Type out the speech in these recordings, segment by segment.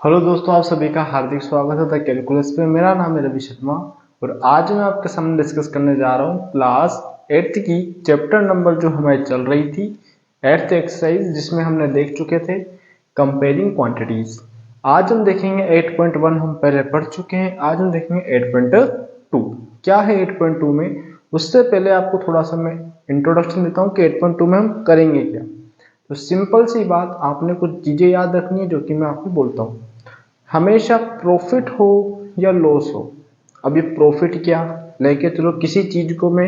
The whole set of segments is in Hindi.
हेलो दोस्तों, आप सभी का हार्दिक स्वागत है द कैलकुलस पे। मेरा नाम है रवि शर्मा और आज मैं आपके सामने डिस्कस करने जा रहा हूँ क्लास 8th की चैप्टर नंबर जो हमारी चल रही थी 8th एक्सरसाइज, जिसमें हमने देख चुके थे कंपेयरिंग क्वांटिटीज। आज हम देखेंगे 8.1, हम पहले पढ़ चुके हैं। आज हम देखेंगे 8.2। क्या है 8.2 में? उससे पहले आपको थोड़ा सा मैं इंट्रोडक्शन देता हूँ कि 8.2 में हम करेंगे क्या। तो सिंपल सी बात, आपने कुछ चीजें याद रखनी है जो कि मैं आपको बोलता हूँ। हमेशा प्रॉफिट हो या लॉस हो, अब ये प्रॉफिट क्या लेके चलो, किसी चीज को मैं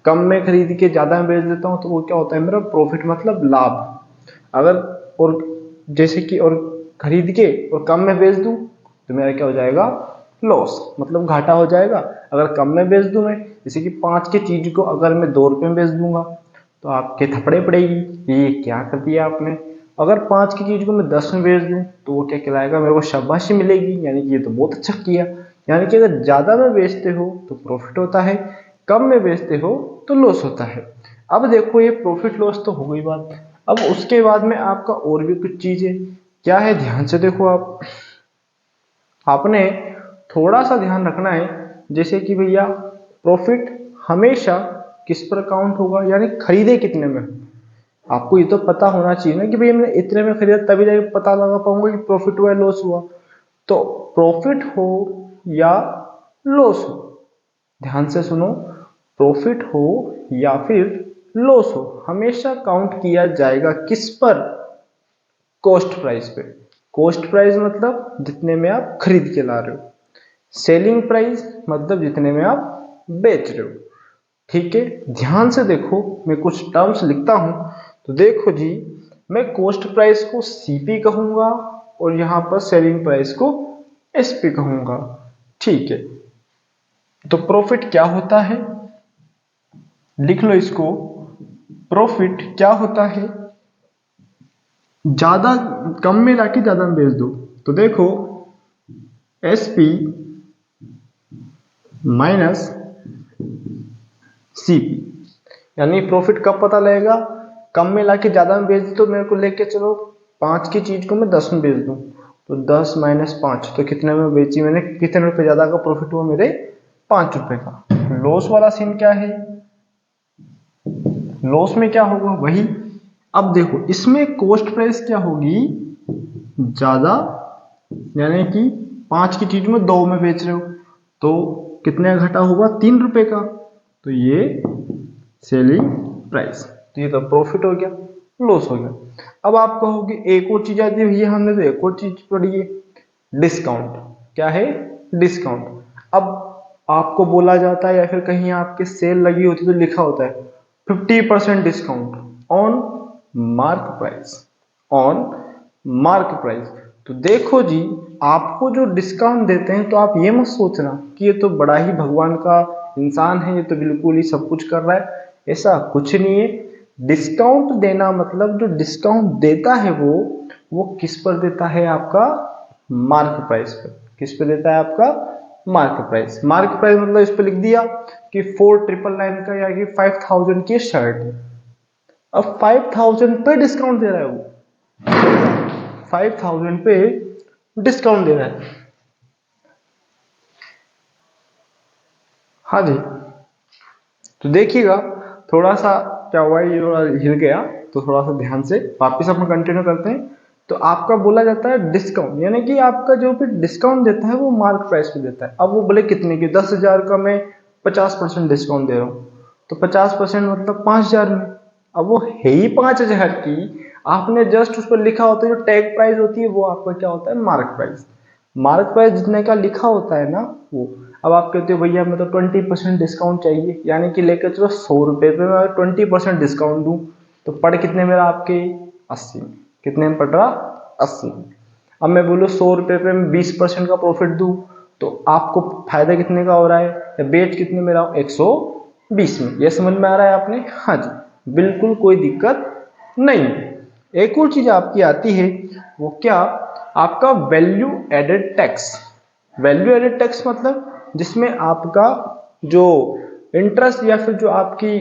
कम में खरीद के ज्यादा में बेच देता हूँ तो वो क्या होता है मेरा प्रॉफिट, मतलब लाभ। अगर और जैसे कि और खरीद के और कम में बेच दूं तो मेरा क्या हो जाएगा, लॉस, मतलब घाटा हो जाएगा। अगर कम में बेच दूं मैं, जैसे कि 5 की चीज को अगर मैं 2 रुपए में बेच दूंगा तो आपके थप्पड़े पड़ेगी, ये क्या कर दिया आपने। अगर 5 की चीज को मैं 10 में बेच दूं तो वो क्या कहलाएगा, मेरे को शाबाशी मिलेगी, यानी कि ये तो बहुत अच्छा किया। यानी कि अगर ज्यादा में बेचते हो तो प्रॉफिट होता है, कम में बेचते हो तो लॉस होता है। अब देखो, ये प्रॉफिट लॉस तो हो गई बात। अब उसके बाद में आपका और भी कुछ चीजें क्या है, ध्यान से देखो। आपने थोड़ा सा ध्यान रखना है, जैसे कि भैया प्रॉफिट हमेशा किस पर काउंट होगा, यानी खरीदे कितने में। आपको ये तो पता होना चाहिए ना कि भैया मैंने इतने में खरीदा, तभी जाके पता लगा पाऊंगा कि प्रॉफिट हुआ है लॉस हुआ। तो प्रॉफिट हो या लॉस हो, ध्यान से सुनो, प्रॉफिट हो या फिर लॉस हो, हमेशा काउंट किया जाएगा किस पर, कॉस्ट प्राइस पे। कॉस्ट प्राइस मतलब जितने में आप खरीद के ला रहे हो, सेलिंग प्राइस मतलब जितने में आप बेच रहे हो। ठीक है, ध्यान से देखो, मैं कुछ टर्म्स लिखता हूं तो देखो जी। मैं कॉस्ट प्राइस को सीपी कहूंगा और यहां पर सेलिंग प्राइस को एसपी कहूंगा। ठीक है, तो प्रॉफिट क्या होता है, लिख लो इसको। प्रॉफिट क्या होता है, ज्यादा कम में लाके ज्यादा में बेच दो। तो देखो, एसपी माइनस सीपी, यानी प्रॉफिट कब पता लगेगा, कम में लाके ज्यादा में बेच दो। तो मेरे को लेके चलो 5 की चीज को मैं 10 में बेच दूं तो 10 माइनस 5, तो कितने में बेची मैंने, कितने रुपए ज्यादा का प्रॉफिट हुआ मेरे, 5 रुपए का। लॉस वाला सीन क्या है, लॉस में क्या होगा वही। अब देखो, इसमें कॉस्ट प्राइस क्या होगी, ज्यादा, यानी कि 5 की चीज में 2 में बेच रहे हो तो कितने का घटा होगा, 3 रुपए का। तो ये सेलिंग प्राइस, तो ये तो प्रॉफिट हो गया, लॉस हो गया। अब आप कहोगे एक और चीज आती है, भैया हमने तो एक और चीज पढ़ी है, डिस्काउंट। क्या है, डिस्काउंट। अब आपको बोला जाता है या फिर कहीं आपके सेल लगी होती तो लिखा होता है 50% discount on mark price, on mark price. तो देखो जी, आपको जो डिस्काउंट देते हैं तो आप ये मत सोचना कि ये तो बड़ा ही भगवान का इंसान है, ये तो बिल्कुल ही सब कुछ कर रहा है। ऐसा कुछ नहीं है। डिस्काउंट देना मतलब जो डिस्काउंट देता है वो किस पर देता है, आपका मार्क प्राइस पर। किस पे देता है, आपका मार्क प्राइस। मार्क प्राइस मतलब इस पे लिख दिया कि 4999 का या कि 5000 की शर्ट है। अब 5000 पे डिस्काउंट दे रहा है वो, 5000 पे डिस्काउंट दे रहा है। हाँ जी, तो देखिएगा थोड़ा सा क्या हुआ, ये थोड़ा हिल गया तो थोड़ा सा ध्यान से वापस अपन कंटिन्यू करते हैं। तो आपका बोला जाता है डिस्काउंट, यानी कि आपका जो भी डिस्काउंट देता है वो मार्क प्राइस पे देता है। अब वो बोले कितने की, 10,000 का मैं 50% डिस्काउंट दे रहा हूँ तो 50% मतलब 5,000 में। अब वो है ही 5,000 की, आपने जस्ट उस पर लिखा होता है जो टैग प्राइस होती है वो आपका क्या होता है, मार्क प्राइस। मार्क प्राइस जितने का लिखा होता है ना वो। अब आप कहते हो भैया मैं तो 20% डिस्काउंट चाहिए, यानी कि लेकर चलो 100 रुपए पे मैं 20% डिस्काउंट दूं तो पड़ कितने मेरा आपके 80, कितने में पड़ रहा, 80। अब मैं बोलूँ 100 रुपए पे मैं 20% का प्रॉफिट दूं तो आपको फायदा कितने का हो रहा है, या बेच कितने में रहा हूं, 120 में। यह समझ में आ रहा है आपने, हाँ जी, बिल्कुल कोई दिक्कत नहीं। एक और चीज आपकी आती है, वो क्या, आपका value added tax. Value added tax मतलब जिसमें आपका जो इंटरेस्ट या फिर जो आपकी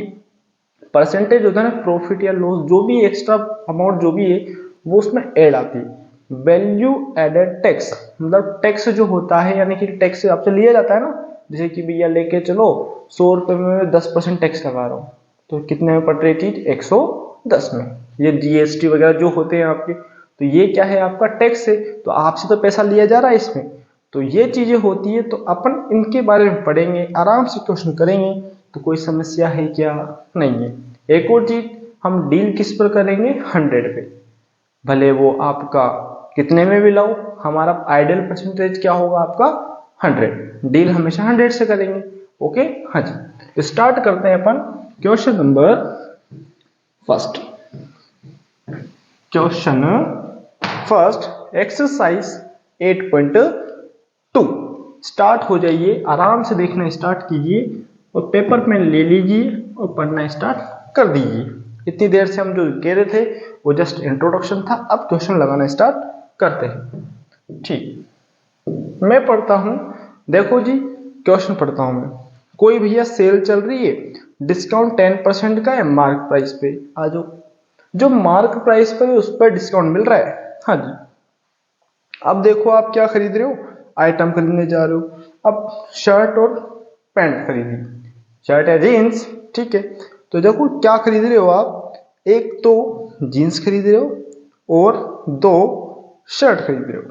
परसेंटेज होता है ना, प्रॉफिट या लॉस जो भी एक्स्ट्रा अमाउंट जो भी है वो उसमें ऐड आती है। वैल्यू एडेड टैक्स, मतलब टैक्स जो होता है, यानी कि टैक्स आपसे लिया जाता है ना, जैसे कि भैया लेके चलो 100 रुपये में 10% टैक्स लगा रहा हूँ, तो कितने में पड़ रही चीज 110 में। ये जीएसटी वगैरह जो होते हैं आपके, तो ये क्या है आपका टैक्स है, तो आपसे तो पैसा लिया जा रहा है इसमें, तो ये चीजें होती है, तो अपन इनके बारे में पढ़ेंगे, आराम से क्वेश्चन करेंगे, तो कोई समस्या है क्या, नहीं है। एक और चीज, हम डील किस पर करेंगे, 100 पे, भले वो आपका कितने में भी लाओ, हमारा आइडियल परसेंटेज क्या होगा आपका 100, डील हमेशा 100 से करेंगे। ओके, हाँ जी, स्टार्ट करते हैं अपन question number first. Question first, exercise 8.2। Start हो जाइए, आराम से देखना स्टार्ट कीजिए और पेपर पेन ले लीजिए और पढ़ना स्टार्ट कर दीजिए। इतनी देर से हम जो कह रहे थे वो जस्ट इंट्रोडक्शन था, अब क्वेश्चन लगाना स्टार्ट करते हैं। ठीक, मैं पढ़ता हूं, देखो जी क्वेश्चन पढ़ता हूं मैं। कोई भैया सेल चल रही है, डिस्काउंट 10% का है मार्क प्राइस पे, आ जाओ, जो मार्क प्राइस पर है उस पर डिस्काउंट मिल रहा है। हाँ जी, अब देखो आप क्या खरीद रहे हो, आइटम खरीदने जा रहे हो, अब शर्ट और पैंट खरीदी, शर्ट है जीन्स, ठीक है, तो देखो क्या खरीद रहे हो आप, एक तो जीन्स खरीद रहे हो और दो शर्ट खरीद रहे हो,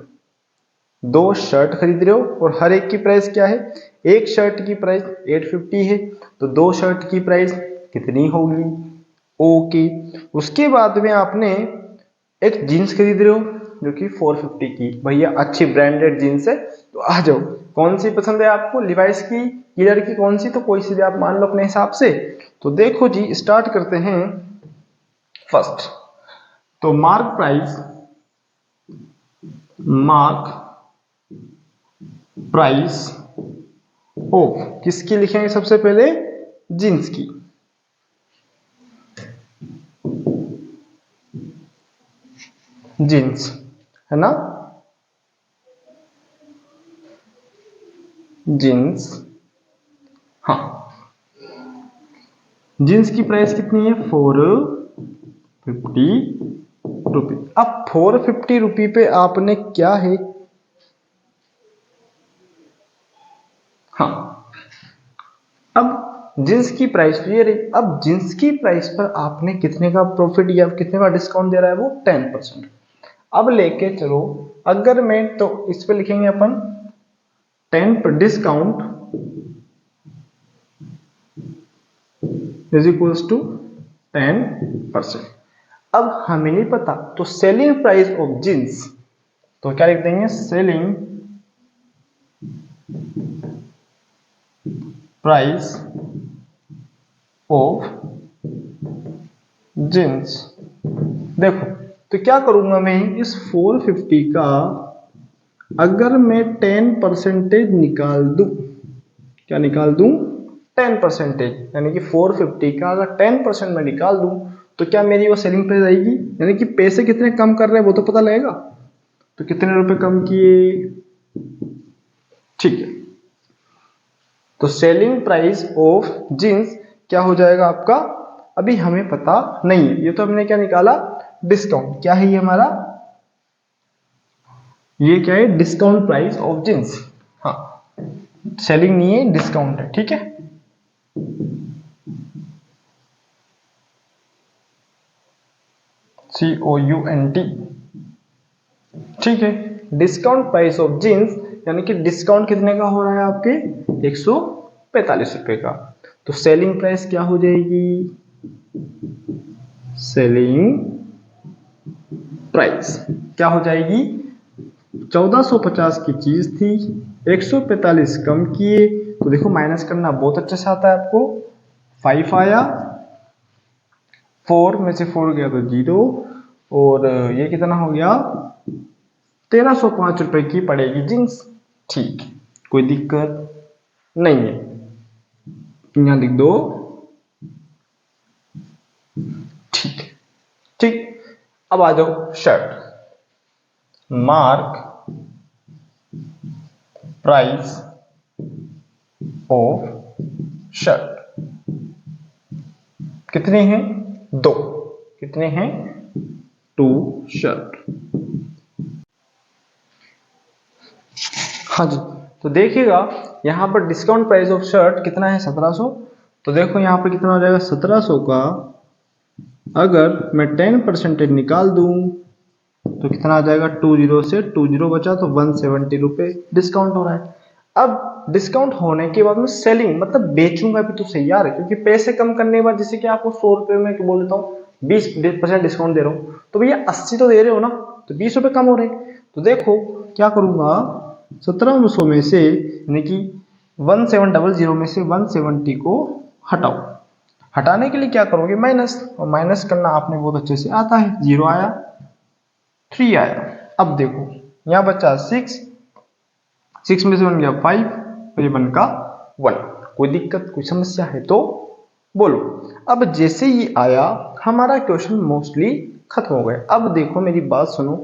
दो शर्ट खरीद रहे हो और हर एक की प्राइस क्या है, एक शर्ट की प्राइस 850 है, तो दो शर्ट की प्राइस कितनी होगी, ओके। उसके बाद में आपने एक जीन्स खरीद रहे हो जो कि 450 की, भैया अच्छी ब्रांडेड जीन्स है, तो आ जाओ, कौन सी पसंद है आपको, लिवाइस की, किलर की, कौन सी, तो कोई सी भी आप मान लो अपने हिसाब से। तो देखो जी स्टार्ट करते हैं फर्स्ट, तो मार्क प्राइस ऑफ किसकी लिखेंगे, सबसे पहले जीन्स की, जीन्स है ना, जीन्स, हाँ, जीन्स की प्राइस कितनी है 450 रुपये। अब 450 रुपये पे आपने क्या है, हाँ, अब जींस की प्राइस तो ये रही, अब जींस की प्राइस पर आपने कितने का प्रॉफिट या कितने का डिस्काउंट दे रहा है, वो 10%। अब लेके चलो, अगर मैं तो इस पे लिखेंगे अपन 10 डिस्काउंट इज इक्वल्स टू 10%। अब हमें नहीं पता, तो सेलिंग प्राइस ऑफ जींस, तो क्या लिख देंगे, सेलिंग प्राइस ऑफ जींस। देखो तो क्या करूंगा मैं, इस 450 का अगर मैं 10% निकाल दूं, क्या निकाल दूं, 10%, यानी कि 450 का अगर 10% मैं निकाल दूं, तो क्या मेरी वो सेलिंग प्राइस आएगी, यानी कि पैसे कितने कम कर रहे हैं वो तो पता लगेगा, तो कितने रुपए कम किए, ठीक है, तो सेलिंग प्राइस ऑफ जींस क्या हो जाएगा आपका, अभी हमें पता नहीं है, ये तो हमने क्या निकाला, डिस्काउंट, क्या है ये हमारा, ये क्या है, डिस्काउंट प्राइस ऑफ जींस, हाँ, सेलिंग नहीं है, डिस्काउंट है, ठीक है, COUNT, ठीक है, डिस्काउंट प्राइस ऑफ जींस, यानी कि डिस्काउंट कितने का हो रहा है आपके 145 रुपए का, तो सेलिंग प्राइस क्या हो जाएगी, सेलिंग प्राइस क्या हो जाएगी, 1450 की चीज थी, 145 कम किए, तो देखो माइनस करना बहुत अच्छे से आता है आपको, 5 आया, 4 में से 4 गया तो 0, और ये कितना हो गया, 1305 रुपए की पड़ेगी जींस, ठीक, कोई दिक्कत नहीं है, यहां लिख दो, ठीक है, ठीक। अब आ जाओ shirt, mark price of shirt, कितने हैं, दो, कितने हैं, 2 शर्ट, हाँ जी, तो देखिएगा यहाँ पर डिस्काउंट प्राइस ऑफ शर्ट कितना है 1700। तो देखो यहाँ पर कितना हो जाएगा 1700 का अगर मैं 10% निकाल दूं तो कितना आ जाएगा, 20 से 20 बचा तो 170 रुपये डिस्काउंट हो रहा है। अब डिस्काउंट होने के बाद मैं सेलिंग मतलब बेचूंगा भी तो सही यार, क्योंकि पैसे कम करने के बाद जैसे कि आपको 100 रुपये में बोल देता हूँ 20% डिस्काउंट दे रहा हूँ, तो भैया 80 तो दे रहे हो ना, तो 20 रुपये कम हो रहे। तो देखो क्या करूंगा, 1700 में से यानी कि 1700 में से 170 को हटाओ। हटाने के लिए क्या करोगे, माइनस, और माइनस करना आपने बहुत अच्छे से आता है। 0 आया, 3 आया। अब देखो यहाँ बचा 6, 6 में से बन गया 5 और ये बन का 1। कोई दिक्कत कोई समस्या है तो बोलो। अब जैसे ये आया हमारा क्वेश्चन मोस्टली खत्म हो गया। अब देखो मेरी बात सुनो,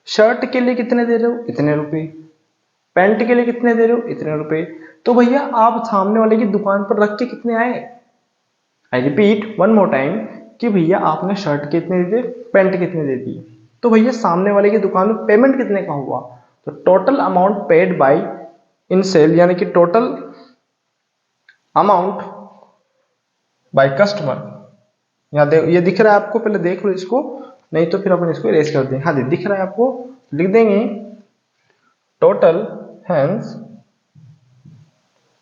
शर्ट के लिए कितने दे रहे हो, इतने रुपए, पैंट के लिए कितने दे रहे हो, इतने रुपए। तो भैया आप सामने वाले की दुकान पर रख के कितने आए, I repeat one more time कि भैया आपने शर्ट के इतने दे दिए, पैंट कितने दे दिए, तो भैया सामने वाले की दुकान में पेमेंट कितने का हुआ, तो total amount paid by in sale यानी कि टोटल अमाउंट बाय कस्टमर। ये दिख रहा है आपको, पहले देख लो इसको, नहीं तो फिर अपन इसको इरेज कर दें। हाँ जी दिख रहा है आपको, लिख देंगे टोटल, हैंस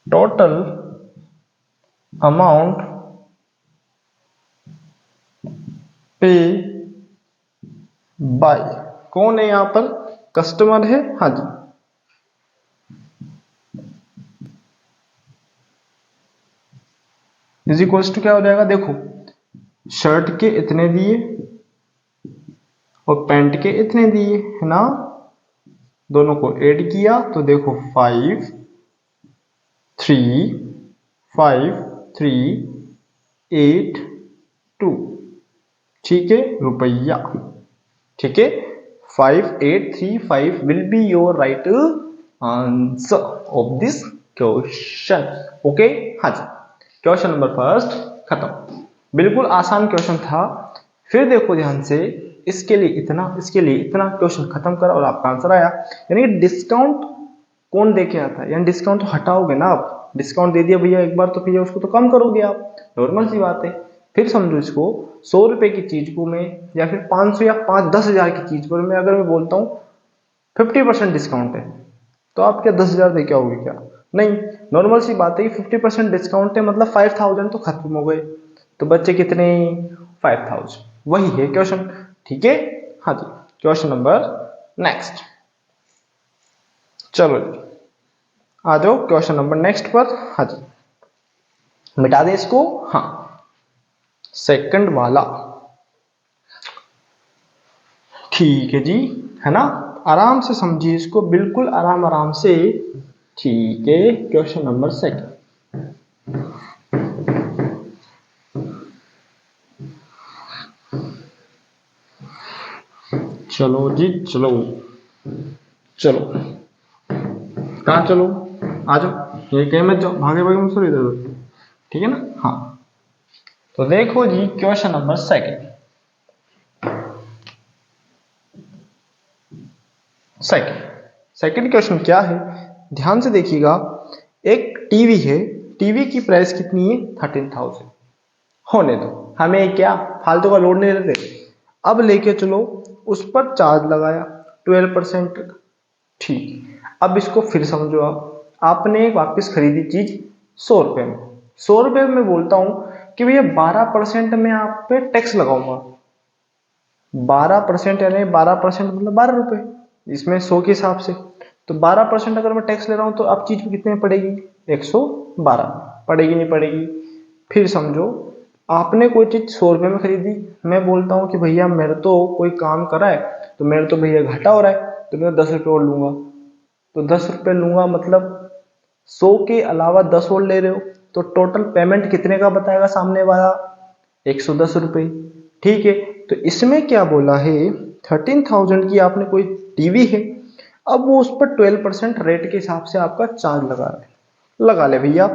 टोटल अमाउंट पे बाय, कौन है यहाँ पर, कस्टमर है। हाँ जी, इज इक्वल्स टू क्या हो जाएगा, देखो शर्ट के इतने दिए और पैंट के इतने दिए है ना, दोनों को ऐड किया तो देखो 5 3 5 3 8 2, ठीक है, रुपया, ठीक है। 5835 will be your right answer of this question. Okay, हाँ जी, क्वेश्चन नंबर फर्स्ट खत्म। बिल्कुल आसान क्वेश्चन था। फिर देखो ध्यान से, इसके लिए इतना, इसके लिए इतना, क्वेश्चन खत्म करा और आपका आंसर आया। यानी डिस्काउंट कौन दे के आता है, यानी डिस्काउंट तो हटाओगे ना आप, डिस्काउंट दे दिया भैया एक बार तो भैया उसको तो कम करोगे आप, नॉर्मल सी बात है। फिर समझो इसको 100 रुपए की चीज को मैं, या फिर 500 या 10,000 की चीज पर मैं अगर मैं बोलता हूँ 50% डिस्काउंट है, तो आप क्या 10,000 दे के आओगे क्या, नहीं। नॉर्मल सी बात है, 50% डिस्काउंट है मतलब 5,000 तो खत्म हो गए, तो बच्चे कितने, 5,000। वही है क्वेश्चन, ठीक है। हाँ जी, क्वेश्चन नंबर नेक्स्ट, चलो जी आ जाओ क्वेश्चन नंबर नेक्स्ट पर। हाँ जी, मिटा दे इसको, हाँ सेकंड वाला, ठीक है जी, है ना। आराम से समझिए इसको, बिल्कुल आराम आराम से, ठीक है। क्वेश्चन नंबर सेकंड, चलो जी चलो, चलो कहाँ चलो, आ जाओ, ये कहीं मत जाओ, भागे भागे मत सो इधर, ठीक है ना। हाँ तो देखो जी question number second, second question क्या है, ध्यान से देखिएगा। एक टीवी है, टीवी की प्राइस कितनी है, 13,000। होने दो, हमें क्या फालतू का लोड नहीं लेते। अब लेके चलो, उस पर चार्ज लगाया 12%, ठीक। अब इसको फिर समझो, आपने वापस खरीदी चीज 100 रुपए में, 100 रुपए में बोलता हूं कि भैया 12% में आप पे टैक्स लगाऊंगा, 12% यानी 12% मतलब 12 रुपए, इसमें 100 के हिसाब से, तो 12% अगर मैं टैक्स ले रहा हूं तो आप चीज कितने में पड़ेगी, 112 पड़ेगी, नहीं पड़ेगी। फिर समझो आपने कोई चीज 100 रुपए में खरीदी, मैं बोलता हूँ कि भैया मेरे तो कोई काम करा है, तो मेरे तो भैया घाटा हो रहा है, तो मैं 10 रुपये और लूंगा, तो 10 रुपये लूंगा मतलब 100 के अलावा 10 और ले रहे हो, तो टोटल पेमेंट कितने का बताएगा सामने वाला, 110 रुपये, ठीक है। तो इसमें क्या बोला है, 13,000 की आपने कोई टीवी है, अब वो उस पर 12% रेट के हिसाब से आपका चार्ज लगा रहा है, लगा ले भैया।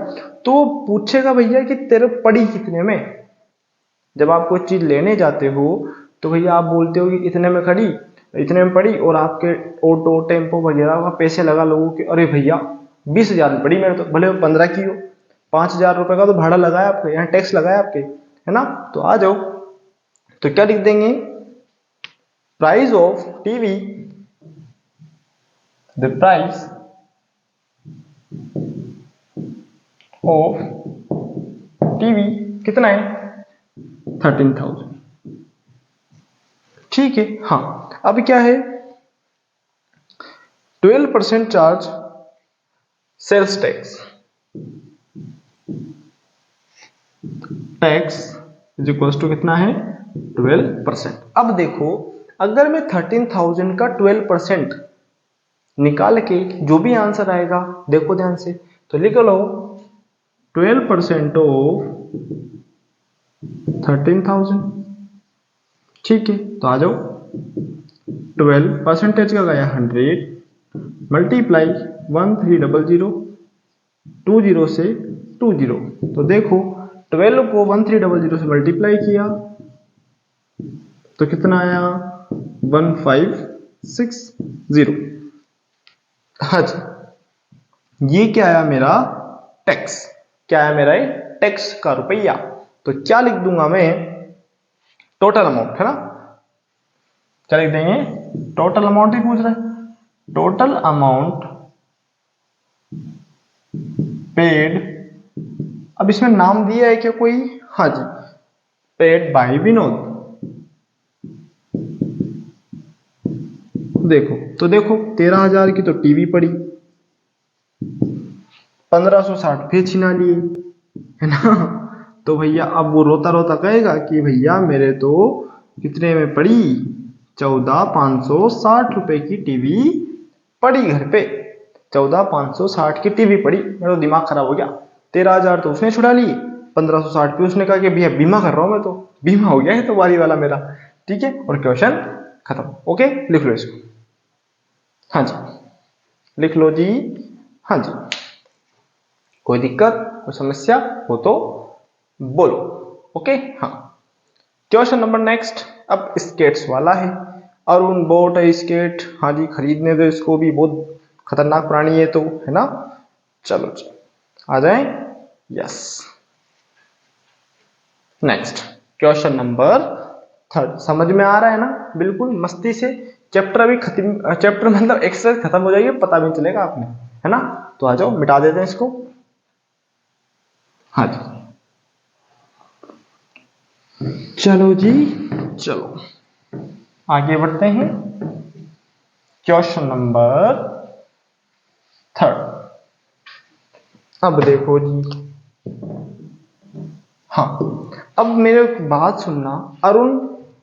तो पूछेगा भैया कि तेरे पड़ी कितने में, जब आप कोई चीज लेने जाते हो तो भैया आप बोलते हो कि इतने में खड़ी, इतने में पड़ी और आपके ऑटो टेम्पो वगैरह का पैसे लगा लोगों के, अरे भैया 20,000 में पड़ी मेरे तो, भले वो 15 की हो, 5,000 रुपए का तो भाड़ा लगाया आपके, यहाँ टैक्स लगाया आपके, है ना। तो आ जाओ, तो क्या लिख देंगे, price of TV, the price of TV कितना है, 13,000। ठीक है। हाँ, अब क्या है, 12% charge sales tax, tax is equal to कितना है, 12%। अब देखो, अगर मैं 13,000 का 12% निकाल के जो भी आंसर आएगा, देखो ध्यान से, तो लिख लो 12% ऑफ 13,000। ठीक है, तो आ जाओ, 12 परसेंटेज का गया 100 मल्टीप्लाई 1300, 20 से 20, तो देखो 12 को 1300 से मल्टीप्लाई किया तो कितना आया, 1560। हाँ जी, ये क्या आया मेरा, टैक्स, क्या आया मेरा, टैक्स का रुपया। तो क्या लिख दूंगा मैं, टोटल अमाउंट, है ना, क्या लिख देंगे, टोटल अमाउंट ही पूछ रहा है, टोटल अमाउंट पेड। अब इसमें नाम दिया है क्या कोई, हाँ जी, पेड बाय विनोद। देखो, तो देखो 13,000 की तो टीवी पड़ी, 1560 फिर छिना लिए, है ना। तो भैया अब वो रोता रोता कहेगा कि भैया मेरे तो कितने में पड़ी, 14,560 रुपए की टीवी पड़ी घर पे, 14,560 की टीवी पड़ी, मेरा तो दिमाग खराब हो गया। 13,000 तो उसने छुड़ा ली, 1560 पे उसने कहा कि भैया बीमा कर रहा हूं मैं, तो बीमा हो गया है तो वाली वाला मेरा। ठीक है, और क्वेश्चन खत्म। ओके, लिख लो इसको, हाँ जी, लिख लो जी, हाँ जी, कोई दिक्कत कोई समस्या हो तो बोलो। ओके, हाँ, क्वेश्चन नंबर नेक्स्ट, अब स्केट्स वाला है, अरुण बोट है स्केट, हाँ जी, खरीदने दो इसको भी, बहुत खतरनाक प्राणी है तो, है ना। चलो जी, आ जाए, यस। नेक्स्ट क्वेश्चन नंबर 3, समझ में आ रहा है ना, बिल्कुल मस्ती से, चैप्टर अभी खत्म, चैप्टर मतलब एक्सरसाइज खत्म हो जाएगी, पता भी नहीं चलेगा आपने, है ना। तो आ जाओ, मिटा देते हैं इसको, हाँ जी, चलो जी, चलो आगे बढ़ते हैं, क्वेश्चन नंबर 3। अब देखो जी, हाँ, अब मेरे बात सुनना, अरुण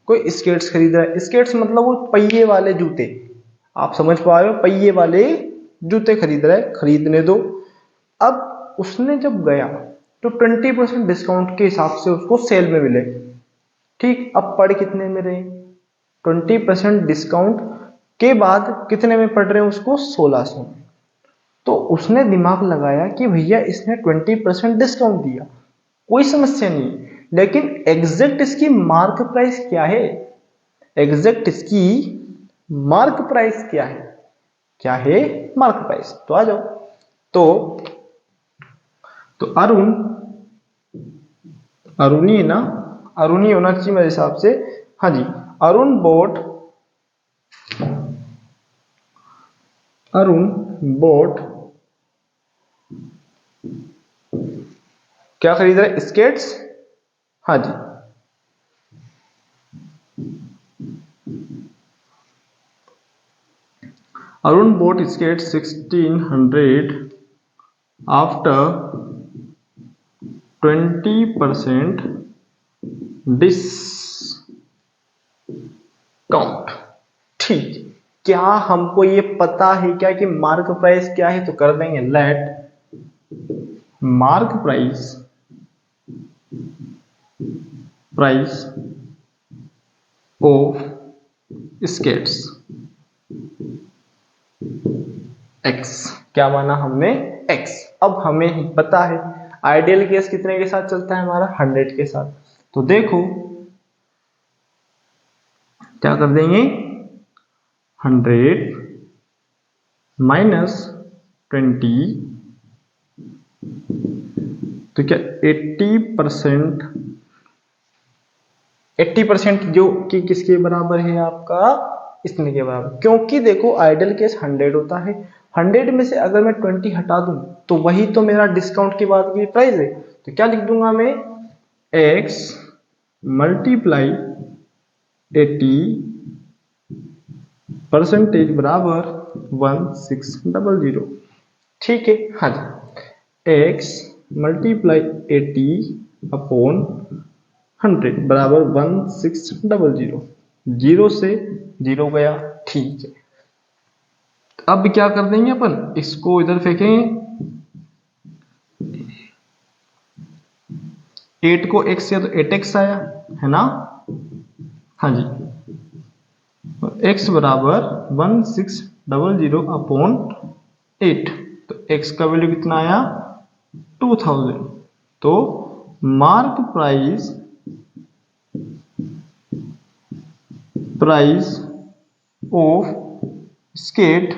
कोई स्केट्स खरीद रहा है, स्केट्स मतलब वो पहिए वाले जूते, आप समझ पा रहे हो, पहिए वाले जूते खरीद रहा है, खरीदने दो। अब उसने जब गया तो 20% डिस्काउंट के हिसाब से उसको सेल में मिले, ठीक, अब पड़ कितने में रहे, 20% डिस्काउंट के बाद कितने में पड़ रहे हैं उसको, 1600 में। तो उसने दिमाग लगाया कि भैया इसने 20% डिस्काउंट दिया, कोई समस्या नहीं, लेकिन एग्जैक्ट इसकी मार्क प्राइस क्या है, एग्जैक्ट इसकी मार्क प्राइस क्या है, क्या है मार्क प्राइस। तो आ जाओ, तो अरुण, अरुणी है ना, अरुणी होना चाहिए मेरे हिसाब से, हाँ जी, अरुण बोट, अरुण बोट क्या खरीद रहा है, स्केट्स, हाँ जी, Arun bought skate 1600 after 20% discount. ठीक, क्या हमको ये पता है क्या कि मार्क प्राइस क्या है, तो कर देंगे let mark price of skates x, क्या माना हमने, एक्स। अब हमें ही पता है आइडियल केस कितने के साथ चलता है हमारा, 100 के साथ। तो देखो क्या कर देंगे, 100 माइनस 20, तो क्या 80% जो कि किसके बराबर है आपका, इतने के बराबर। क्योंकि देखो आइडल केस 100 होता है, 100 में से अगर मैं 20 हटा दूं तो वही तो मेरा डिस्काउंट के बाद की प्राइस है। तो क्या लिख दूंगा मैं, x मल्टीप्लाई 80% बराबर 1600। ठीक है, हाँ जी, x मल्टीप्लाई 80 अपॉन 100 बराबर 1600, 0 से 0 गया। ठीक है, अब क्या कर देंगे अपन, इसको इधर फेंकेंगे, 8 को x से तो 8x आया है ना, हाँ जी, x बराबर 1600 अपॉन 8, तो x का वैल्यू कितना आया 2000। तो मार्क प्राइस ऑफ स्केट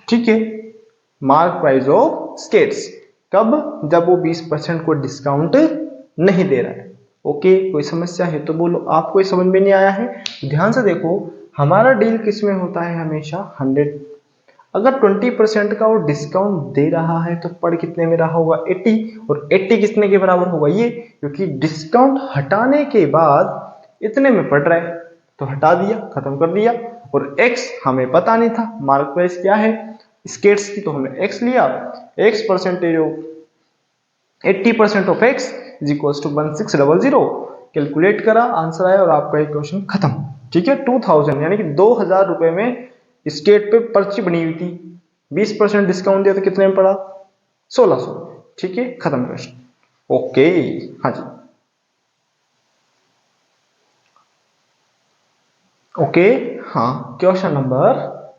ठीक है, मार्क प्राइस ऑफ स्केट्स कब, जब वो 20% को डिस्काउंट नहीं दे रहा है। ओके, कोई समस्या है तो बोलो, आपको ये समझ में नहीं आया है, ध्यान से देखो, हमारा डील किस में होता है हमेशा 100, अगर 20% का वो डिस्काउंट दे रहा है तो पड़ कितने में रहा होगा 80, और 80 कितने के बराबर होगा ये, क्योंकि डिस्काउंट हटाने के बाद इतने में पड़ रहा है तो हटा दिया, खत्म कर दिया। और x हमें पता नहीं था मार्क प्राइस क्या है स्केट्स की, तो हमने x लिया, x percentage of 80% of x is equal to 1600, calculate करा, आंसर आया और आपका एक क्वेश्चन खत्म। ठीक है, 2000 यानी कि 2000 रुपए में स्टेट पे पर्ची बनी हुई थी, 20% डिस्काउंट दिया तो कितने में पड़ा 1600। ठीक है, खत्म क्वेश्चन। ओके, हाँ जी, ओके, हाँ, question number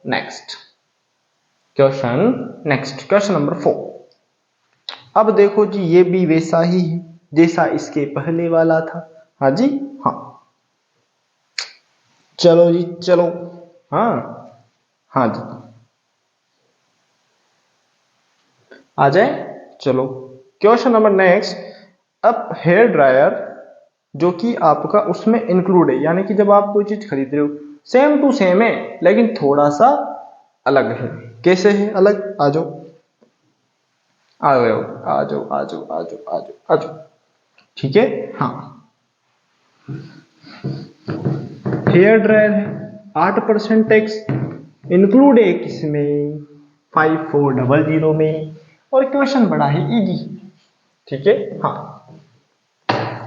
next, question number 4। अब देखो जी, ये भी वैसा ही है जैसा इसके पहले वाला था। हाँ जी, हाँ, चलो जी चलो, हाँ हाँ जी, आ जाए, चलो क्वेश्चन नंबर नेक्स्ट। अब हेयर ड्रायर जो कि आपका उसमें इंक्लूड है, यानी कि जब आप कोई चीज खरीद रहे हो सेम टू सेम है लेकिन थोड़ा सा अलग है। कैसे है अलग, आ जाओ आ जाओ आ जाओ आ जाओ आ जाओ आ जाओ आ जाओ, ठीक है, हाँ, हेयर ड्रायर है, 8% टैक्स इंक्लूड है किसमें 5400 में, और क्वेश्चन बड़ा है इजी। ठीक है, हाँ,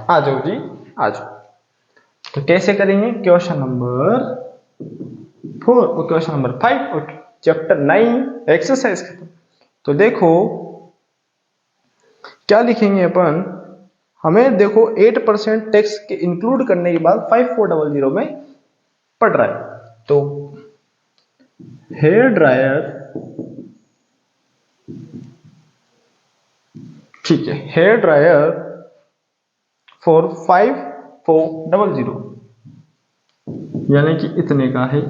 आ जाओ जी, आ जाओ। तो कैसे करेंगे, क्वेश्चन नंबर 4 और क्वेश्चन नंबर 5 और चैप्टर 9 एक्सरसाइज खत्म। तो देखो क्या लिखेंगे अपन, हमें देखो 8% टैक्स के इंक्लूड करने के बाद 5400 में पड़ रहा है। तो हेयर ड्रायर, ठीक है, हेयर ड्रायर फॉर 5400 यानी कि इतने का है,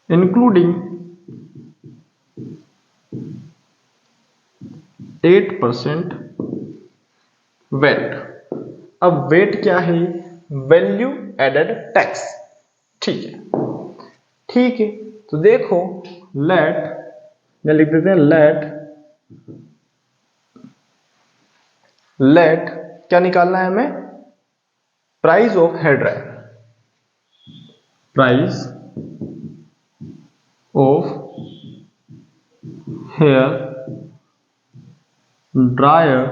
इंक्लूडिंग 8% वेट। अब वेट क्या है, वैल्यू एडेड टैक्स। ठीक है, ठीक है, तो देखो लेट, या लिख देते हैं लेट क्या निकालना है हमें, price of hair dryer, price of hair dryer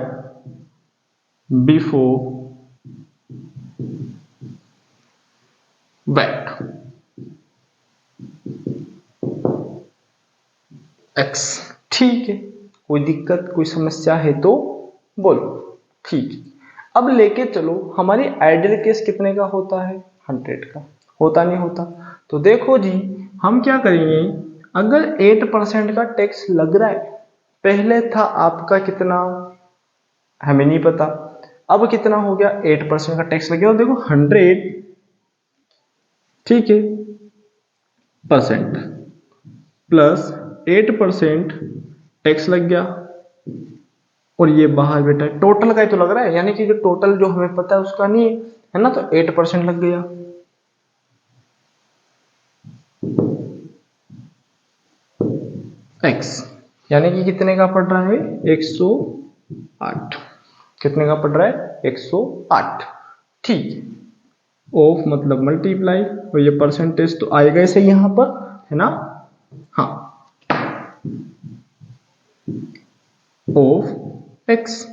before VAT x. ठीक है, कोई दिक्कत कोई समस्या है तो बोलो। ठीक है, अब लेके चलो, हमारी आइडियल केस कितने का होता है 100 का, होता नहीं होता। तो देखो जी, हम क्या करेंगे, अगर 8% का टैक्स लग रहा है, पहले था आपका कितना हमें नहीं पता, अब कितना हो गया, 8% का टैक्स लग गया। और देखो 100, ठीक है, परसेंट प्लस 8% टैक्स लग गया। और ये बाहर बेटा टोटल का ही तो लग रहा है, यानी कि जो टोटल जो हमें पता है उसका नहीं है ना, तो 8% लग गया। एक्स यानी कि कितने का पड़ रहा है, 108। कितने का पड़ रहा है, 108। ठीक है, ऑफ मतलब मल्टीप्लाई, और ये परसेंटेज तो आएगा ही सही यहां पर, है ना। हाँ, of x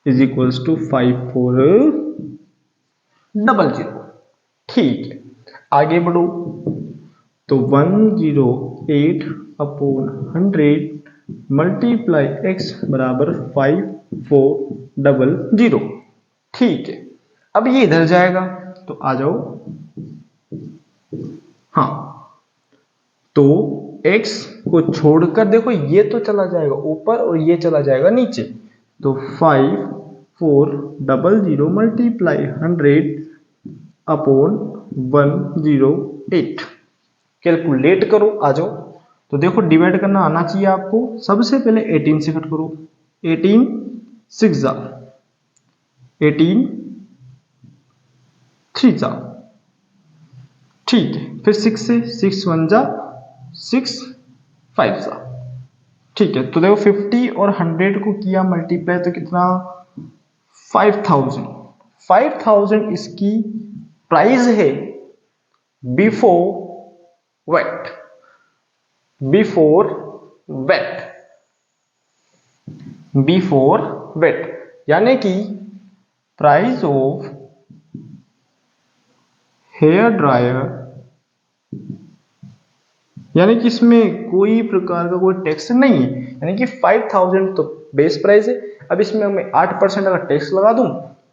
is equals to 5400। ठीक है, आगे बढ़ो। तो 108 अपॉन 100 मल्टीप्लाई एक्स बराबर 5400। ठीक है, अब ये इधर जाएगा तो आ जाओ। हाँ, तो x को छोड़कर देखो ये तो चला जाएगा ऊपर और ये चला जाएगा नीचे। तो 5400 मल्टीप्लाई 100 अपॉन 108। कैलकुलेट करो, आ जाओ। तो देखो डिवाइड करना आना चाहिए आपको। सबसे पहले 18 से कट करो। 18 6 जा, 18 3 जा, ठीक है। फिर 6 से 6 1 जा, 6 5 जा, ठीक है। तो देखो 50 और 100 को किया मल्टीप्लाई तो कितना, 5000। 5000 इसकी प्राइस है before VAT. Before VAT, before VAT यानी कि प्राइस ऑफ हेयर ड्रायर, यानी कि इसमें कोई प्रकार का कोई टैक्स नहीं है, यानी कि 5000 तो बेस प्राइस है। अब इसमें मैं 8% अगर टैक्स लगा दूं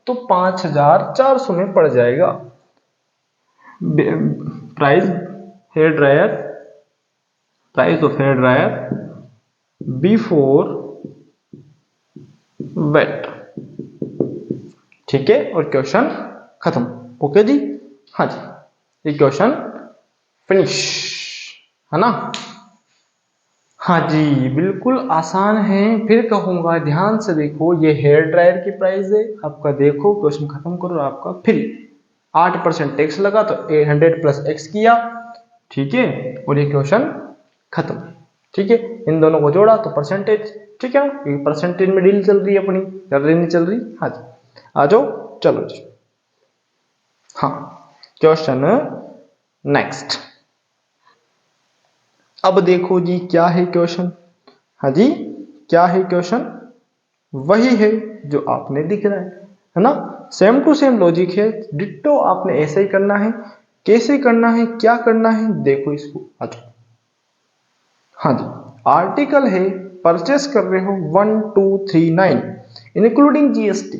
तो 5400 में पड़ जाएगा। Price hair dryer, price of hair dryer before VAT, ठीक है। और क्वेश्चन खत्म। ओके जी, हाँ जी, ये क्वेश्चन फिनिश है ना। हाँ जी, बिल्कुल आसान है। फिर कहूंगा ध्यान से देखो, ये हेयर ड्रायर की प्राइस है आपका। देखो क्वेश्चन खत्म करो आपका। फिर 8% टैक्स लगा तो 800 प्लस एक्स किया, ठीक है। और ये क्वेश्चन खत्म, ठीक है। इन दोनों को जोड़ा तो परसेंटेज, ठीक है ना। ये परसेंटेज में डील चल रही है अपनी, चल रही नहीं चल रही। हाँ जी, आ जाओ, चलो जी। हाँ, क्वेश्चन नेक्स्ट। अब देखो जी क्या है क्वेश्चन। हाँ जी, क्या है क्वेश्चन, वही है जो आपने दिख रहा है ना। सेम टू सेम लॉजिक है, डिट्टो आपने ऐसे ही करना है। कैसे करना है, क्या करना है, देखो इसको। अच्छा, हाँ जी, आर्टिकल है, परचेस कर रहे हो 1239 इंक्लूडिंग जीएसटी।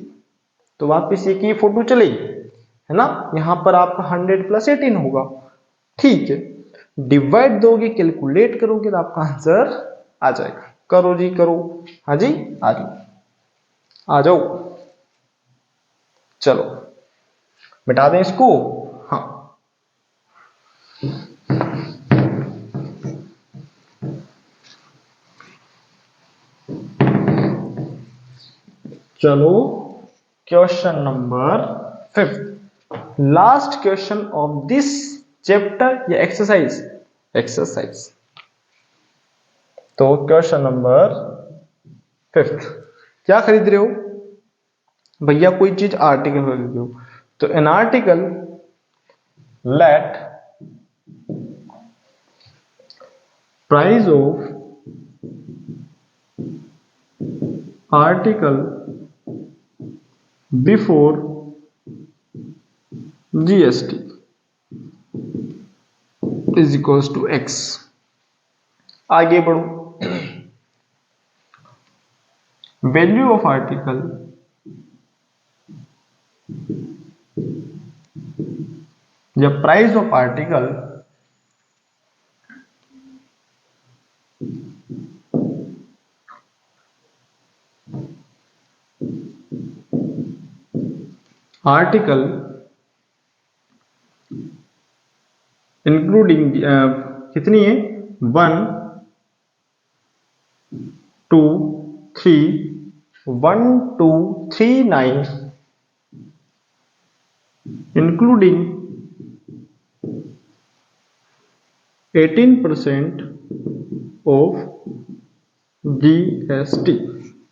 तो वापिस ये की फोटो चलेगी, है ना। यहां पर आपका 100 प्लस 18 होगा, ठीक है। डिवाइड दोगे, कैलकुलेट करोगे तो आपका आंसर आ जाएगा। करो जी, करो। हाँ जी, आ जाओ, आ जाओ, चलो मिटा दें इसको। हाँ, चलो question number 5, last question of this chapter या एक्सरसाइज। एक्सरसाइज, तो क्वेश्चन नंबर 5, क्या खरीद रहे हो भैया, कोई चीज आर्टिकल खरीद रहे हो। तो an article let price of article before GST is equals to x. आगे बढ़ो। वैल्यू ऑफ आर्टिकल या price of article article including कितनी है 1 2 3 1 2 3 9 including 18% ऑफ GST।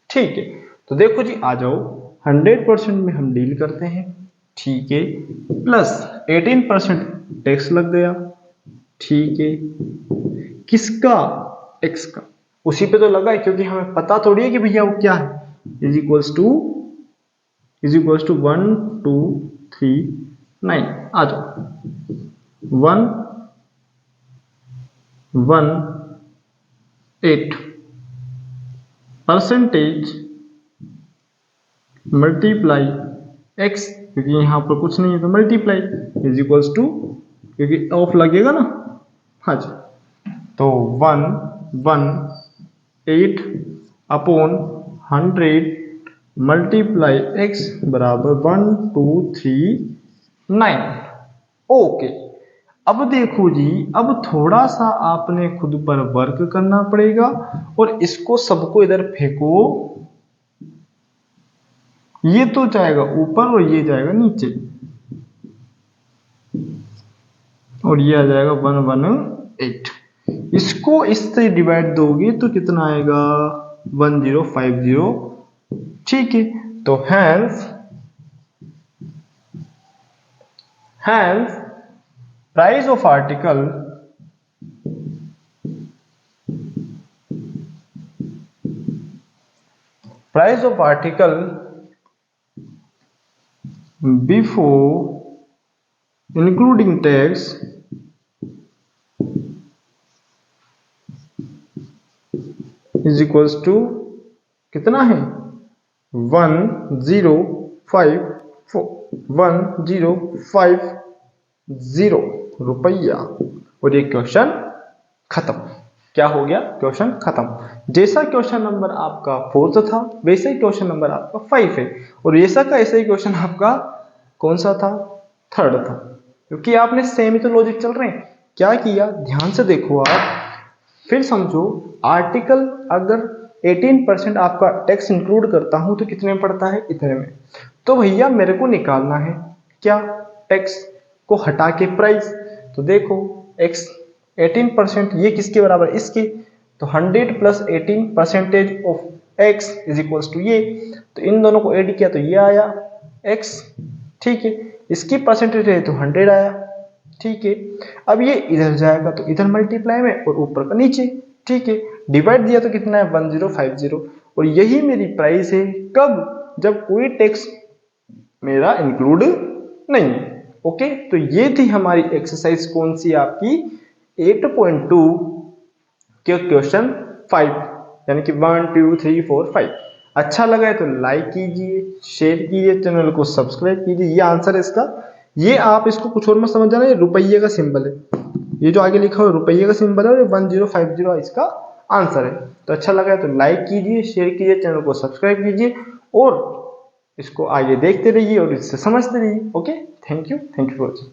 ठीक है, तो देखो जी, आ जाओ 100% में हम डील करते हैं, ठीक है, प्लस 18% टैक्स लग गया, ठीक है, किसका, टैक्स का, उसी पे तो लगा है क्योंकि हमें पता थोड़ी है कि भैया वो क्या है, इज इक्वल्स टू 1 2 3 9। आ जाओ 1 1 8 परसेंटेज मल्टीप्लाई x, क्योंकि यहाँ पर कुछ नहीं है तो मल्टीप्लाई इज इक्वल्स टू, क्योंकि ऑफ लगेगा ना, हाँ जी, तो 1 1 8 अपॉन 100 मल्टीप्लाई x बराबर 1 2 3 9। ओके, अब देखो जी, अब थोड़ा सा आपने खुद पर वर्क करना पड़ेगा और इसको सबको इधर फेंको, ये तो जाएगा ऊपर और ये जाएगा नीचे, और ये आ जाएगा 118। इसको इससे डिवाइड दोगे तो कितना आएगा 1050। ठीक है, तो hence price of article before including tax is equals to कितना है 1050 रुपया। और ये क्वेश्चन खत्म। क्या हो गया, क्वेश्चन खत्म। जैसा क्वेश्चन नंबर आपका 4 था वैसे ही क्वेश्चन नंबर आपका 5 है, और ऐसा का ऐसा ही क्वेश्चन आपका कौन सा था, 3rd था, क्योंकि आपने सेम ही तो लॉजिक चल रहे हैं। क्या किया, ध्यान से देखो आप, फिर समझो, आर्टिकल अगर 18% आपका टैक्स इंक्लूड करता हूं तो कितने में पड़ता है, इतने में। तो भैया मेरे को निकालना है क्या, टैक्स को हटा के प्राइस। तो देखो x 18% ये किसके बराबर, इसके, तो 100 plus 18% of x is equals to ये, तो इन दोनों को ऐड किया तो ये आया x। ठीक है, इसकी परसेंटेज है तो 100 आया। ठीक है, अब ये इधर जाएगा तो इधर मल्टीप्लाई में और ऊपर का नीचे। ठीक है, डिवाइड दिया तो कितना है 1050, और यही मेरी प्राइस है। कब, जब कोई टैक्स मेरा इंक्लूड नहीं। ओके, तो ये थी हमारी एक्सरसाइज, कौन सी आपकी 8.2 के क्वेश्चन 5, यानी कि 1 2 3 4 5। अच्छा लगा है तो लाइक कीजिए, शेयर कीजिए, चैनल को सब्सक्राइब कीजिए। ये आंसर है इसका। ये आप इसको कुछ और मत समझ जाना, ये रुपये का सिंबल है, ये जो आगे लिखा हुआ रुपये का सिंबल है, और 1050 इसका आंसर है। तो अच्छा लगा है तो लाइक कीजिए, शेयर कीजिए, चैनल को सब्सक्राइब कीजिए, और इसको आगे देखते रहिए और इससे समझते रहिए। Okay, thank you for watching.